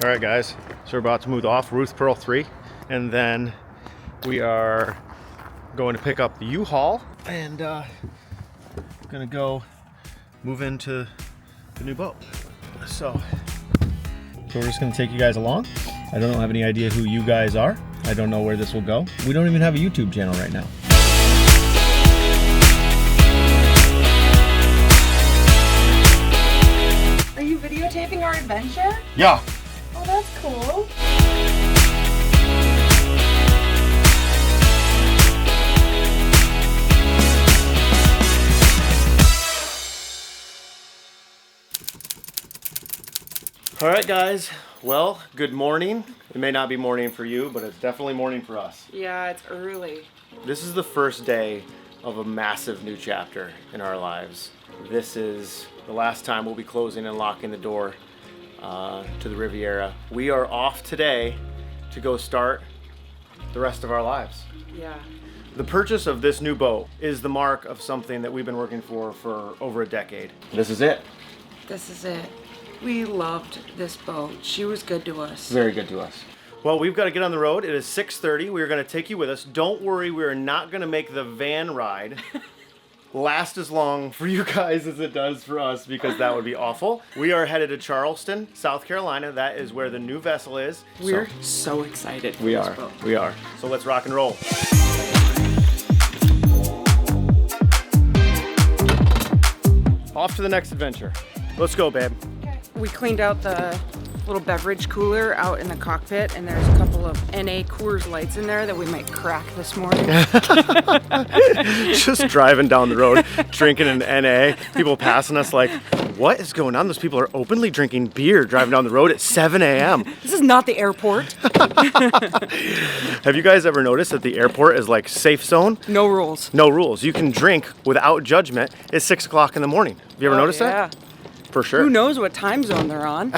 All right, guys, so we're about to move off Ruth Pearl 3, and then we are going to pick up the U-Haul and gonna go move into the new boat. So we're just gonna take you guys along. I don't have any idea who you guys are. I don't know where this will go. We don't even have a YouTube channel right now. Are you videotaping our adventure? Yeah. Oh, that's cool. All right, guys. Well, good morning. It may not be morning for you, but it's definitely morning for us. Yeah, it's early. This is the first day of a massive new chapter in our lives. This is the last time we'll be closing and locking the door to the Riviera. We are off today to go start the rest of our lives. Yeah. The purchase of this new boat is the mark of something that we've been working for over a decade. This is it. This is it. We loved this boat. She was good to us. Very good to us. Well, we've got to get on the road. It is 6:30. We are going to take you with us. Don't worry, we are not going to make the van ride last as long for you guys as it does for us, because that would be awful. We are headed to Charleston, South Carolina. That is where the new vessel is. We're so excited for We this are. boat. We are. So let's rock and roll. Off to the next adventure. Let's go, babe. We cleaned out the little beverage cooler out in the cockpit, and there's a couple of NA Coors Lights in there that we might crack this morning. Just driving down the road, drinking an NA. People passing us like, what is going on? Those people are openly drinking beer driving down the road at 7 a.m. This is not the airport. Have you guys ever noticed that the airport is like safe zone? No rules. No rules. You can drink without judgment. It's 6 o'clock in the morning. Have you ever noticed that? For sure. Who knows what time zone they're on?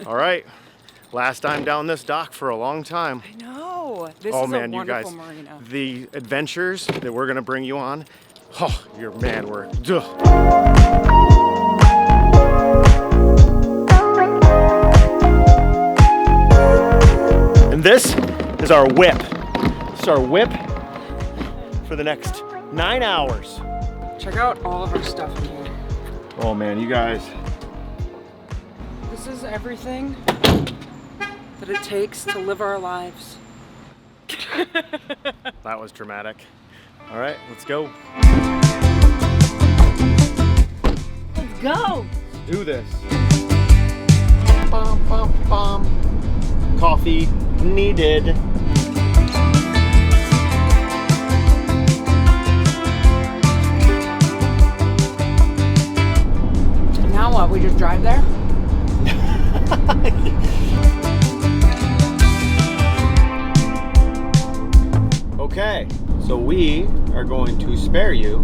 All right. Last time down this dock for a long time. I know. This Oh is man, a you guys, wonderful marina. the adventures that we're gonna bring you on. Oh, your man, we're. Ugh. And this is our whip. This is our whip for the next 9 hours. Check out all of our stuff in here. Oh man, you guys. This is everything that it takes to live our lives. That was dramatic. All right, let's go. Let's go! Do this. Bum, bum, bum. Coffee needed. Now what? We just drive there? Okay, so we are going to spare you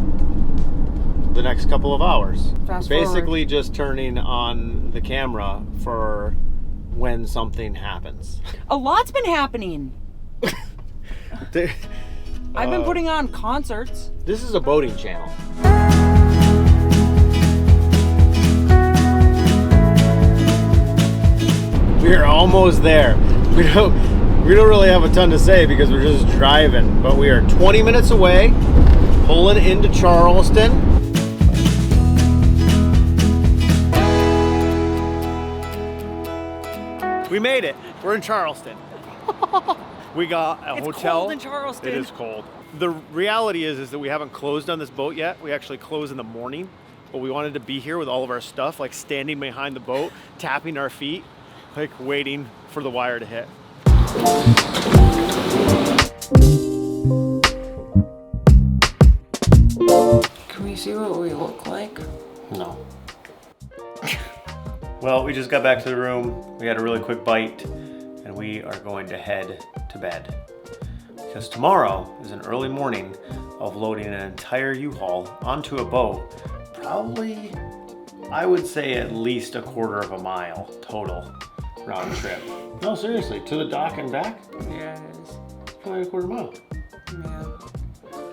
the next couple of hours. Fast Basically just turning on the camera for when something happens. A lot's been happening. I've been putting on concerts. This is a boating channel. We're almost there. We don't really have a ton to say because we're just driving, but we are 20 minutes away, pulling into Charleston. We made it. We're in Charleston. We got a hotel. It's cold in Charleston. It is cold. The reality is that we haven't closed on this boat yet. We actually close in the morning, but we wanted to be here with all of our stuff, like standing behind the boat, tapping our feet, like waiting for the wire to hit. Can we see what we look like? No. Well, we just got back to the room. We had a really quick bite, and we are going to head to bed. Because tomorrow is an early morning of loading an entire U-Haul onto a boat. Probably, I would say at least a quarter of a mile total round trip. No, seriously, to the dock and back? Yeah, it is. Probably a quarter mile. Yeah.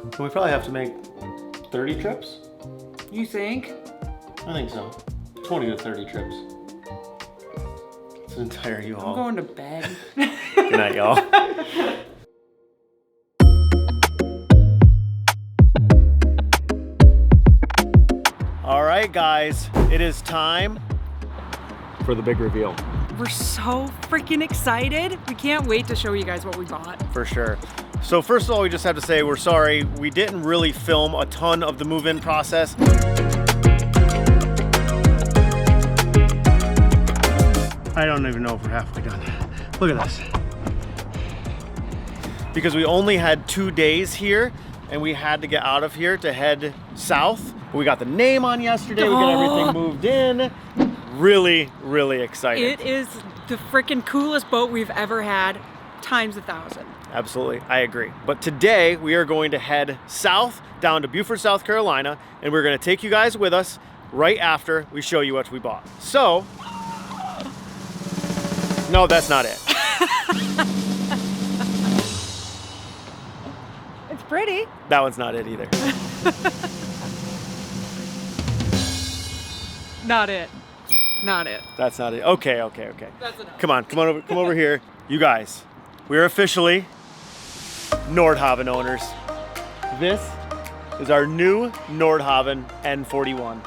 And we probably have to make 30 trips? You think? I think so. 20 to 30 trips. It's an entire U-Haul. I'm going to bed. Good night, y'all. All right, guys, it is time for the big reveal. We're so freaking excited. We can't wait to show you guys what we bought. For sure. So first of all, we just have to say we're sorry. We didn't really film a ton of the move-in process. I don't even know if we're halfway done. Look at this. Because we only had 2 days here and we had to get out of here to head south. We got the name on yesterday, we got everything moved in. Really, really excited. It is the freaking coolest boat we've ever had, times 1,000. Absolutely, I agree. But today we are going to head south down to Beaufort, South Carolina, and we're gonna take you guys with us right after we show you what we bought. So, no, that's not it. It's pretty. That one's not it either. Not it. Not it. That's not it. Okay. That's enough. Come over here. You guys, we're officially Nordhaven owners. This is our new Nordhaven N41.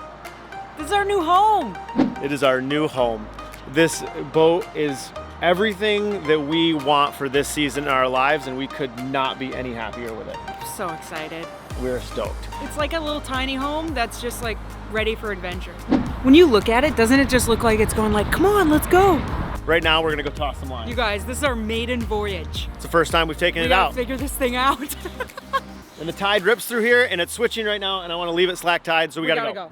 This is our new home. It is our new home. This boat is everything that we want for this season in our lives, and we could not be any happier with it. I'm so excited. We're stoked. It's like a little tiny home that's just like ready for adventure. When you look at it, doesn't it just look like it's going like, come on, let's go. Right now, we're gonna go toss some lines. You guys, this is our maiden voyage. It's the first time we've taken We it gotta out. figure this thing out. And the tide rips through here, and it's switching right now, and I wanna leave it slack tide, so we gotta go.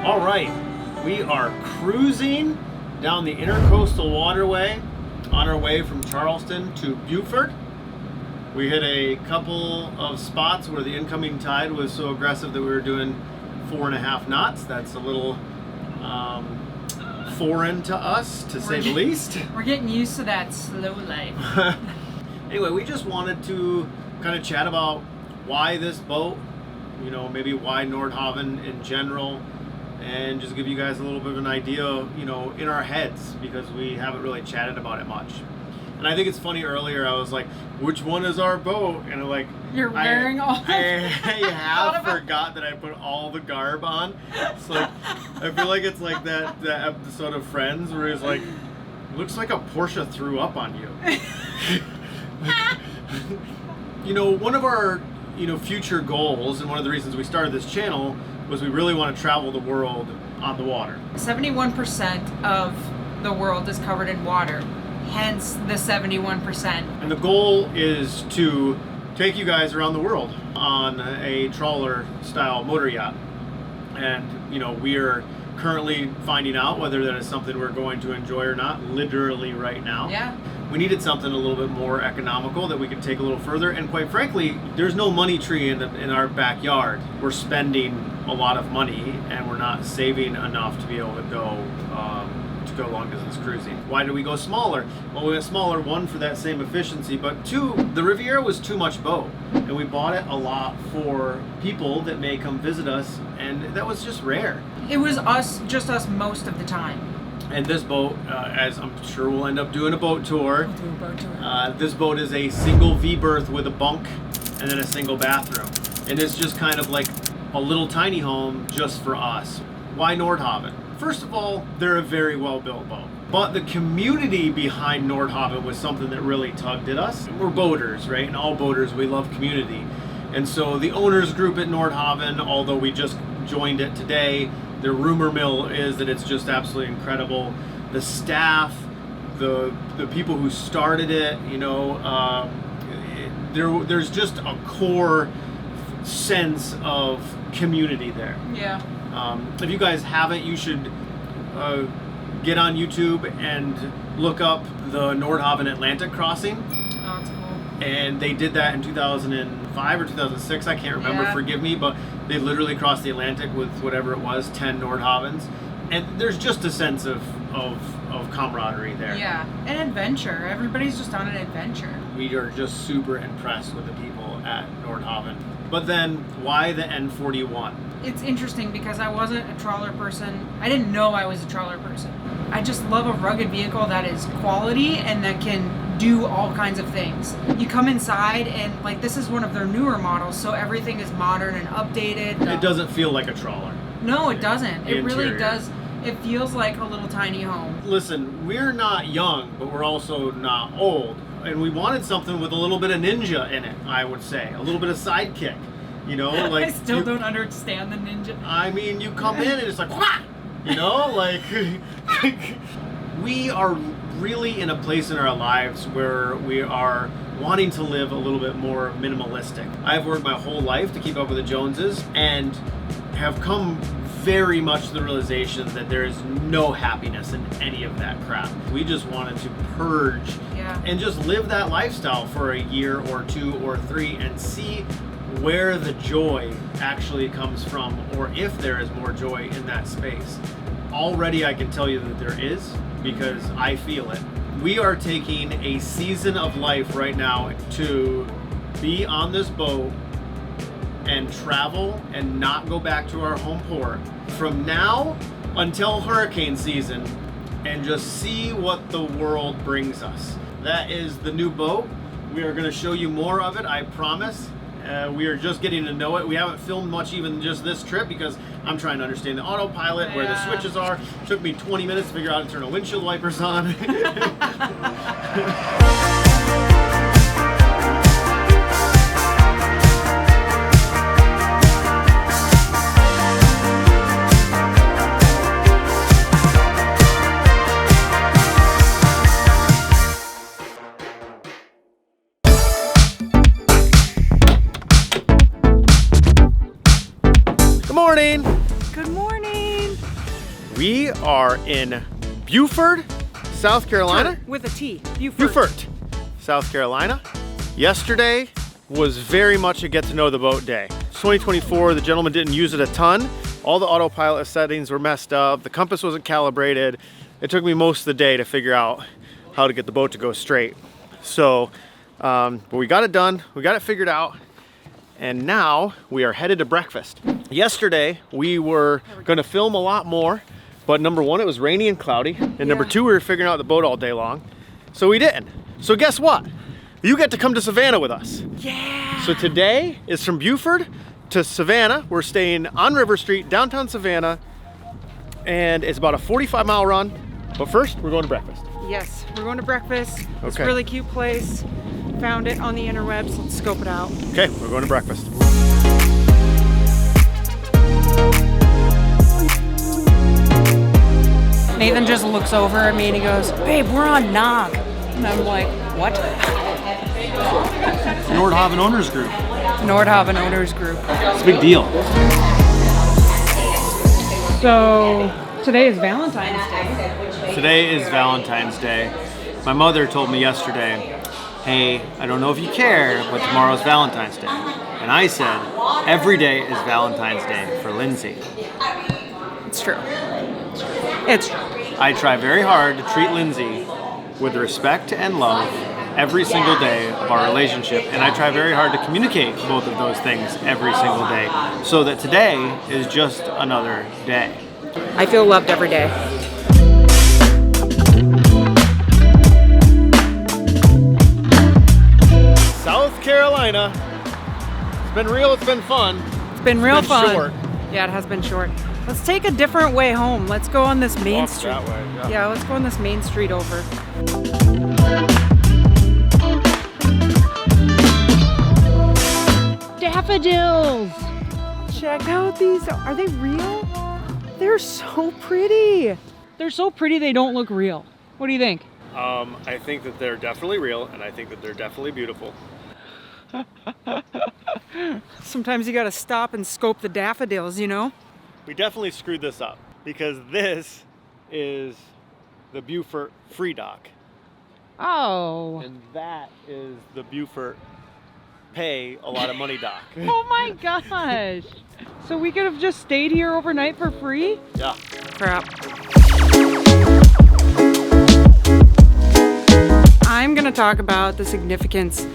All right, we are cruising down the intercoastal waterway on our way from Charleston to Beaufort. We hit a couple of spots where the incoming tide was so aggressive that we were doing 4.5 knots. That's a little foreign to us, to say the least. We're getting used to that slow life. Anyway, we just wanted to kind of chat about why this boat, you know, maybe why Nordhaven in general, and just give you guys a little bit of an idea, you know, in our heads, because we haven't really chatted about it much. And I think it's funny, earlier I was like, which one is our boat? And I'm like, You're wearing all I have forgot that I put all the garb on. It's like, I feel like it's like that episode of Friends where it's like, looks like a Porsche threw up on you. You know, one of our, you know, future goals, and one of the reasons we started this channel, was we really want to travel the world on the water. 71% of the world is covered in water, hence the 71%. And the goal is to take you guys around the world on a trawler style motor yacht. And, you know, we are currently finding out whether that is something we're going to enjoy or not, literally right now. Yeah. We needed something a little bit more economical that we could take a little further, and quite frankly, there's no money tree in our backyard. We're spending a lot of money, and we're not saving enough to be able to go long distance cruising. Why did we go smaller? Well, we went smaller, one, for that same efficiency, but two, the Rivera was too much boat, and we bought it a lot for people that may come visit us, and that was just rare. It was just us most of the time. And this boat, as I'm sure we'll end up doing a boat tour. We'll do a boat tour. This boat is a single V-berth with a bunk and then a single bathroom. And it's just kind of like a little tiny home just for us. Why Nordhaven? First of all, they're a very well-built boat. But the community behind Nordhaven was something that really tugged at us. We're boaters, right? And all boaters, we love community. And so the owners group at Nordhaven, although we just joined it today, the rumor mill is that it's just absolutely incredible. The staff, the people who started it, you know, there's just a core sense of community there. Yeah. If you guys haven't, you should get on YouTube and look up the Nordhavn Atlantic crossing. Oh, it's cool. And they did that in 2005 or 2006, I can't remember, Yeah. forgive me, but they literally crossed the Atlantic with whatever it was, 10 Nordhavns. And there's just a sense of camaraderie there. Yeah, an adventure. Everybody's just on an adventure. We are just super impressed with the people at Nordhavn. But then, why the N41? It's interesting because I wasn't a trawler person. I didn't know I was a trawler person. I just love a rugged vehicle that is quality and that can do all kinds of things. You come inside and like this is one of their newer models, so everything is modern and updated. It doesn't feel like a trawler. No, it doesn't. It really Interior. does. It feels like a little tiny home. Listen, we're not young, but we're also not old. And we wanted something with a little bit of ninja in it, I would say. A little bit of sidekick. You know, like I still don't understand the ninja. I mean, you come in and it's like, wah! You know, like we are really in a place in our lives where we are wanting to live a little bit more minimalistic. I've worked my whole life to keep up with the Joneses and have come very much to the realization that there is no happiness in any of that crap. We just wanted to purge and just live that lifestyle for a year or 2 or 3 and see where the joy actually comes from, or if there is more joy in that space. Already I can tell you that there is, because I feel it. We are taking a season of life right now to be on this boat and travel and not go back to our home port from now until hurricane season and just see what the world brings us. That is the new boat. We are going to show you more of it, I promise. We are just getting to know it. We haven't filmed much even just this trip because I'm trying to understand the autopilot, where the switches are. It took me 20 minutes to figure out how to turn the windshield wipers on. Morning. Good morning. We are in Beaufort, South Carolina. With a T. Beaufort, South Carolina. Yesterday was very much a get to know the boat day. It's 2024, the gentleman didn't use it a ton. All the autopilot settings were messed up. The compass wasn't calibrated. It took me most of the day to figure out how to get the boat to go straight. So, but we got it done. We got it figured out. And now we are headed to breakfast. Yesterday, we were gonna film a lot more, but number one, it was rainy and cloudy. And number two, we were figuring out the boat all day long. So we didn't. So guess what? You get to come to Savannah with us. Yeah. So today is from Beaufort to Savannah. We're staying on River Street, downtown Savannah. And it's about a 45-mile run. But first, we're going to breakfast. Yes, we're going to breakfast. It's Okay. a really cute place. Found it on the interwebs. Let's scope it out. Okay, we're going to breakfast. Nathan just looks over at me and he goes, "Babe, we're on Nog." And I'm like, "What?" Nordhavn Owners Group. Nordhavn Owners Group. It's a big deal. So today is Valentine's Day. Today is Valentine's Day. My mother told me yesterday, hey, I don't know if you care, but tomorrow's Valentine's Day. And I said, every day is Valentine's Day for Lindsay. It's true. It's true. I try very hard to treat Lindsay with respect and love every single day of our relationship. And I try very hard to communicate both of those things every single day, so that today is just another day. I feel loved every day. South Carolina. It's been real, it's been fun. It's been real fun. Short. Yeah, it has been short. Let's take a different way home. Let's go on this main Walk street. that way, Yeah, let's go on this main street over. Daffodils! Check out these. Are they real? They're so pretty. They're so pretty they don't look real. What do you think? I think that they're definitely real, and I think that they're definitely beautiful. Sometimes you gotta stop and scope the daffodils, you know? We definitely screwed this up because this is the Beaufort free dock. Oh. And that is the Beaufort pay a lot of money dock. Oh my gosh. So we could have just stayed here overnight for free? Yeah. Crap. I'm gonna talk about the significance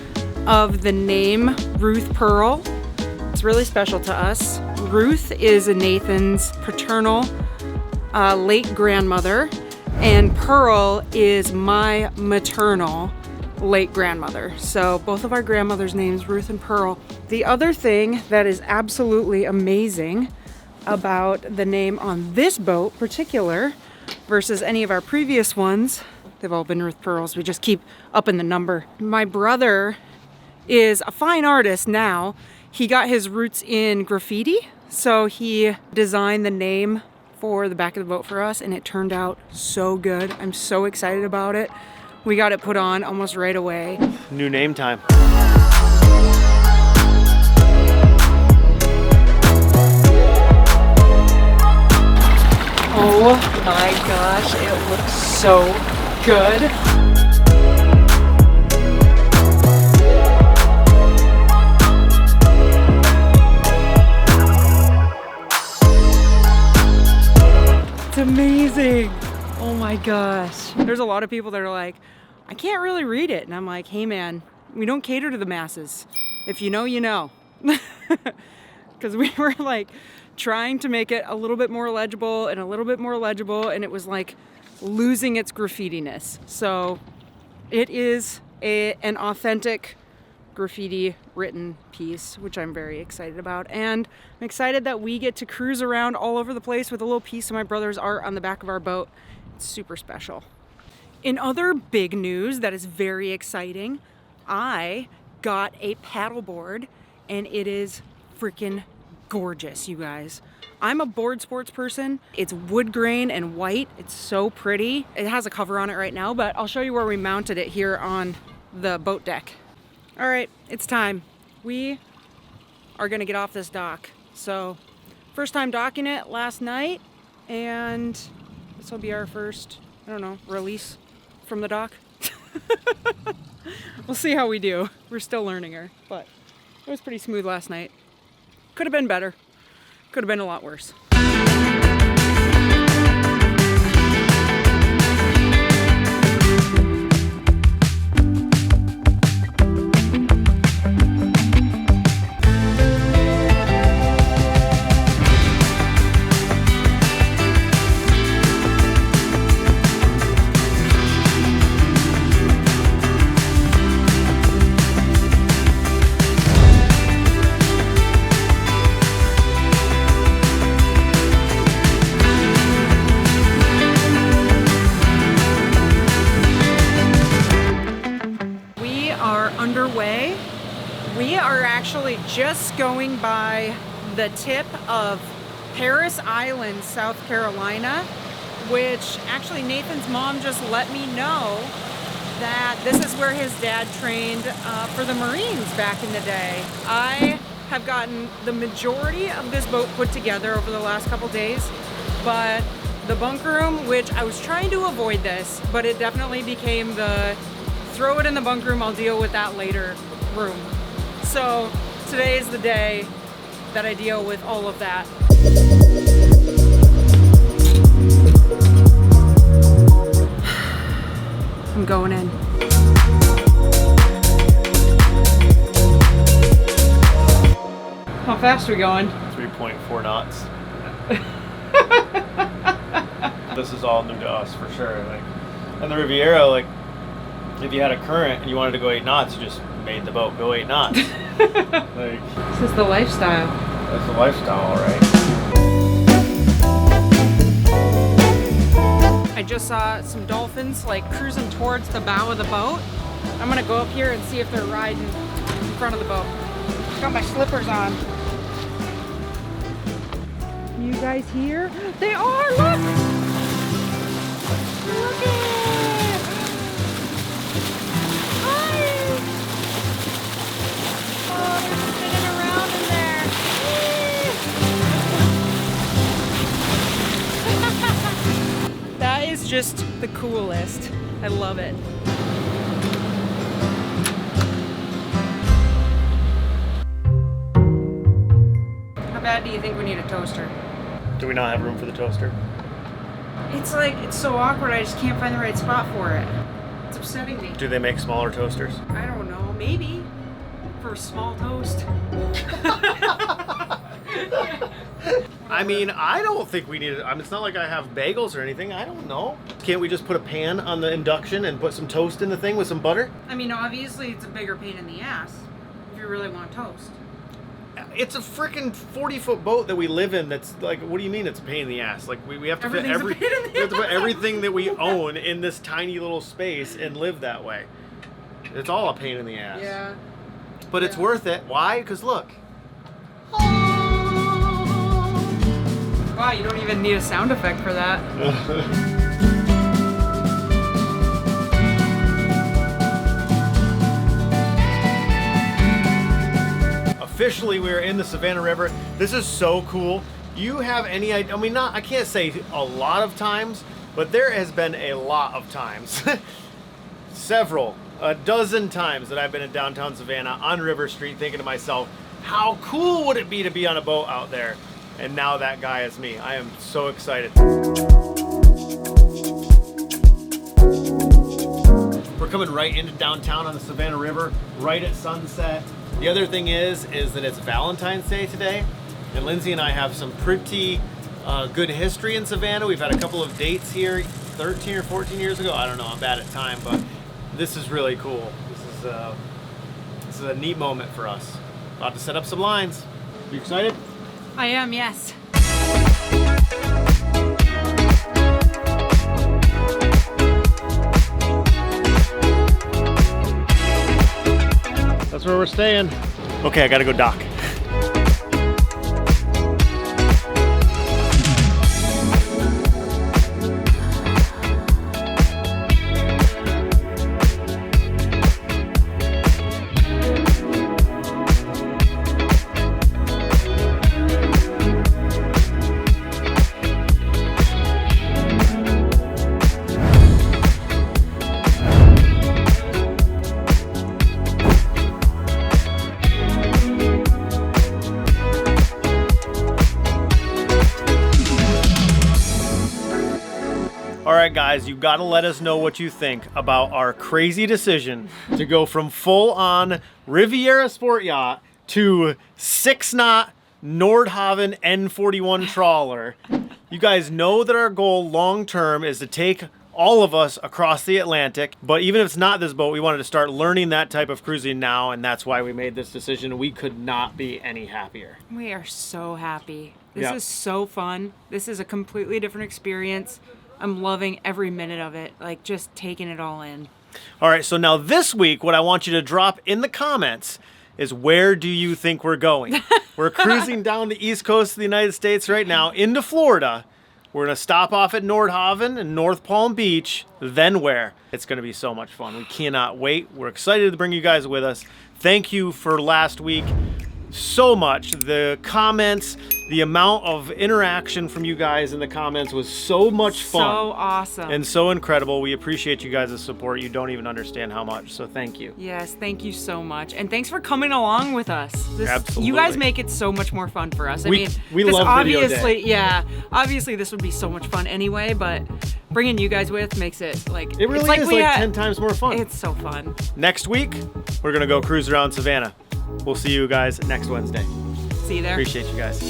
of the name Ruth Pearl. It's really special to us. Ruth is Nathan's paternal late grandmother, and Pearl is my maternal late grandmother. So both of our grandmothers' names, Ruth and Pearl. The other thing that is absolutely amazing about the name on this boat particular versus any of our previous ones, they've all been Ruth Pearls. We just keep upping the number. My brother is a fine artist now. He got his roots in graffiti, so he designed the name for the back of the boat for us, and it turned out so good. I'm so excited about it. We got it put on almost right away. New name time. Oh my gosh, it looks so good. It's amazing. Oh my gosh. There's a lot of people that are like, I can't really read it. And I'm like, hey man, we don't cater to the masses. If you know, you know. Because we were like trying to make it a little bit more legible and a little bit more legible, and it was like losing its graffitiness. So it is an authentic graffiti written piece, which I'm very excited about. And I'm excited that we get to cruise around all over the place with a little piece of my brother's art on the back of our boat. It's super special. In other big news that is very exciting, I got a paddleboard, and it is freaking gorgeous, you guys. I'm a board sports person. It's wood grain and white. It's so pretty. It has a cover on it right now, but I'll show you where we mounted it here on the boat deck. All right, it's time. We are gonna get off this dock. So, first time docking it last night, and this will be our first, I don't know, release from the dock. We'll see how we do. We're still learning her, but it was pretty smooth last night. Could have been better. Could have been a lot worse. Underway. We are actually just going by the tip of Paris Island, South Carolina, which actually Nathan's mom just let me know that this is where his dad trained for the Marines back in the day. I have gotten the majority of this boat put together over the last couple days, but the bunk room, which I was trying to avoid this, but it definitely became the throw it in the bunk room, I'll deal with that later room. So today is the day that I deal with all of that. I'm going in. How fast are we going? 3.4 knots. This is all new to us for sure. Like, and the Rivera, like, if you had a current and you wanted to go 8 knots, you just made the boat go 8 knots. Like, this is the lifestyle. That's the lifestyle, all right. I just saw some dolphins like cruising towards the bow of the boat. I'm gonna go up here and see if they're riding in front of the boat. Got my slippers on. You guys here? They are, look! Look it! just the coolest. I love it. How bad do you think we need a toaster? Do we not have room for the toaster? It's like, it's so awkward, I just can't find the right spot for it. It's upsetting me. Do they make smaller toasters? I don't know, maybe. For a small toast. I mean, I don't think we need it. I mean, it's not like I have bagels or anything. I don't know. Can't we just put a pan on the induction and put some toast in the thing with some butter? I mean, obviously it's a bigger pain in the ass if you really want toast. It's a freaking 40-foot boat that we live in that's like, what do you mean it's a pain in the ass? Like, we have to fit Everything's a pain in the we have to put ass. everything that we own in this tiny little space and live that way. It's all a pain in the ass. Yeah. But it's worth it. Why? Because look. Wow, you don't even need a sound effect for that. Officially, we are in the Savannah River. This is so cool. You have any idea? I mean, I can't say a lot of times, but there has been a lot of times. A dozen times that I've been in downtown Savannah on River Street thinking to myself, how cool would it be to be on a boat out there? And now that guy is me. I am so excited. We're coming right into downtown on the Savannah River, right at sunset. The other thing is that it's Valentine's Day today, and Lindsey and I have some pretty good history in Savannah. We've had a couple of dates here 13 or 14 years ago. I don't know, I'm bad at time, but this is really cool. This is a neat moment for us. About to set up some lines. You excited? I am, yes. That's where we're staying. Okay, I gotta go dock. All right, guys, you gotta let us know what you think about our crazy decision to go from full-on Rivera sport yacht to 6-knot Nordhaven N41 trawler. You guys know that our goal long-term is to take all of us across the Atlantic, but even if it's not this boat, we wanted to start learning that type of cruising now, and that's why we made this decision. We could not be any happier. We are so happy. This Yeah. is so fun. This is a completely different experience. I'm loving every minute of it, like just taking it all in. All right, so now this week, what I want you to drop in the comments is, where do you think we're going? We're cruising down the east coast of the United States right now into Florida. We're gonna stop off at Nordhaven and North Palm Beach, then where? It's gonna be so much fun. We cannot wait. We're excited to bring you guys with us. Thank you for last week so much. The comments, the amount of interaction from you guys in the comments was so much fun. So awesome. And so incredible. We appreciate you guys' support. You don't even understand how much, so thank you. Yes, thank you so much. And thanks for coming along with us. Absolutely. You guys make it so much more fun for us. We this love video day. obviously, yeah, obviously this would be so much fun anyway, but bringing you guys with makes it like, It really it's like is like 10 times more fun. It's so fun. Next week, we're gonna go cruise around Savannah. We'll see you guys next Wednesday. See you there. Appreciate you guys.